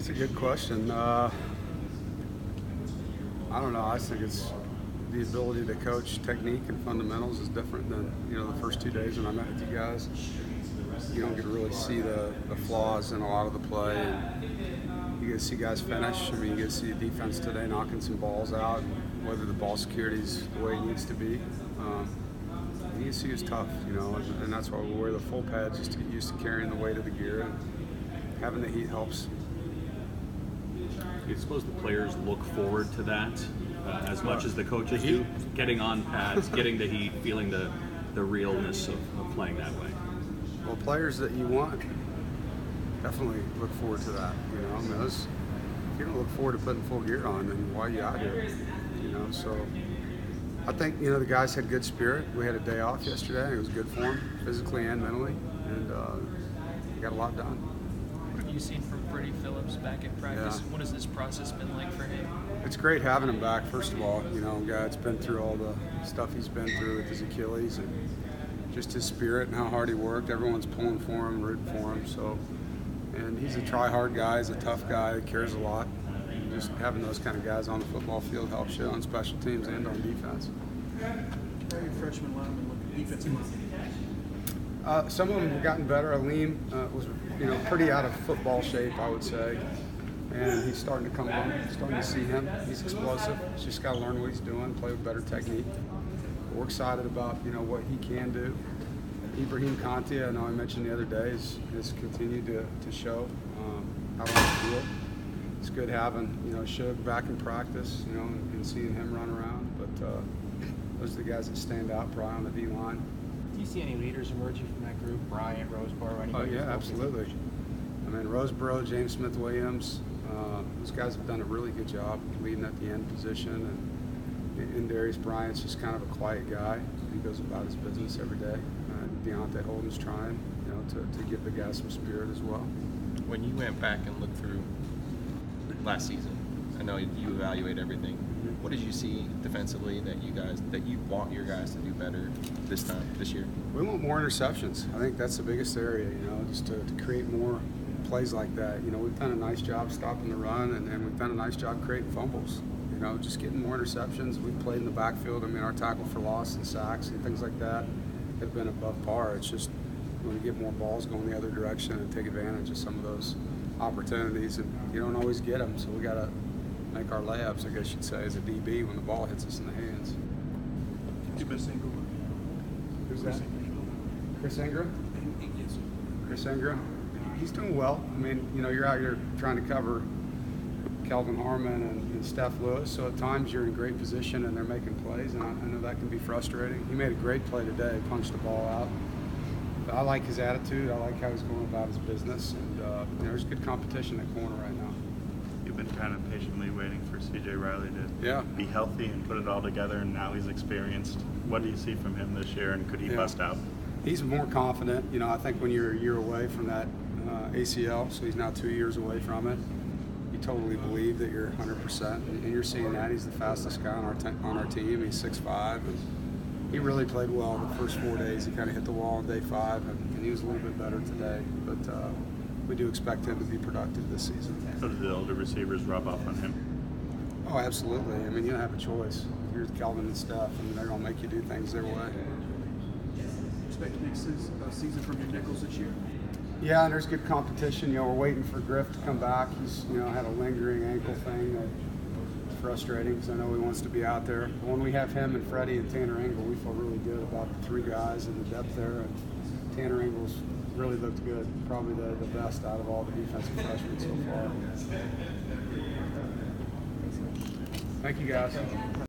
That's a good question. I don't know. I think it's the ability to coach technique and fundamentals is different than the first 2 days when I met with you guys. You don't get to really see the flaws in a lot of the play. And you get to see guys finish. I mean, you get to see the defense today knocking some balls out, whether the ball security is the way it needs to be. You can see it's tough, and that's why we wear the full pads just to get used to carrying the weight of the gear. And having the heat helps. Do you suppose the players look forward to that as much as the coaches do? Getting on pads, getting the heat, feeling the realness of playing that way. Well, players that you want definitely look forward to that. I mean, if you don't look forward to putting full gear on, then why are you out here? So I think the guys had good spirit. We had a day off yesterday. It was good for them, physically and mentally, and we got a lot done. What have you seen from Freddie Phillips back in practice? Yeah. What has this process been like for him? It's great having him back, first of all. Guy's been through all the stuff he's been through with his Achilles and just his spirit and how hard he worked. Everyone's pulling for him, rooting for him. And he's a try-hard guy. He's a tough guy. He cares a lot. And just having those kind of guys on the football field helps you on special teams and on defense. How are your freshman linemen looking defensively? Some of them have gotten better. Aleem was, pretty out of football shape, I would say. And he's starting to come on. Starting to see him. He's explosive. He's just got to learn what he's doing, play with better technique. We're excited about what he can do. Ibrahim Kanti, I know I mentioned the other day, has continued to show out on the field. It's good having Shug back in practice, and seeing him run around. But those are the guys that stand out probably on the D line. Do you see any leaders emerging from that group? Bryant, Roseboro, anybody? Oh yeah, absolutely. I mean, Roseboro, James Smith-Williams, those guys have done a really good job leading at the end position. And Darius Bryant's just kind of a quiet guy. He goes about his business every day. Deontay Holden's trying, to give the guys some spirit as well. When you went back and looked through last season, I know you evaluate everything. What did you see defensively that you want your guys to do better this year? We want more interceptions. I think that's the biggest area, just to create more plays like that. We've done a nice job stopping the run, and we've done a nice job creating fumbles. Just getting more interceptions. We've played in the backfield. I mean, our tackle for loss and sacks and things like that have been above par. It's just we want to get more balls going the other direction and take advantage of some of those opportunities. And you don't always get them, so we got to make our layups, I guess you'd say, as a DB when the ball hits us in the hands. Who's that? Chris Ingram? Yes. Chris Ingram? He's doing well. I mean, you're out here trying to cover Kelvin Harmon and Steph Lewis, so at times you're in great position and they're making plays, and I know that can be frustrating. He made a great play today, punched the ball out. But I like his attitude. I like how he's going about his business, and there's good competition at corner right now. You've been kind of patiently waiting for C.J. Riley to be healthy and put it all together, and now he's experienced. What do you see from him this year, and could he bust out? He's more confident. I think when you're a year away from that ACL, so he's now 2 years away from it, you totally believe that you're 100%, and you're seeing that. He's the fastest guy on our team. He's 6'5", and he really played well the first 4 days. He kind of hit the wall on day 5, and he was a little bit better today. But we do expect him to be productive this season. So do the older receivers rub off on him? Oh, absolutely. I mean, you don't have a choice. Here's Kelvin and Steph, and they're going to make you do things their way. Expect a big season from your nickels this year? Yeah, and there's good competition. We're waiting for Griff to come back. He's, had a lingering ankle thing that's frustrating because I know he wants to be out there. But when we have him and Freddie and Tanner Engel, we feel really good about the 3 guys and the depth there. And Tanner Engel's really looked good, probably the best out of all the defensive freshmen so far. Thank you, guys.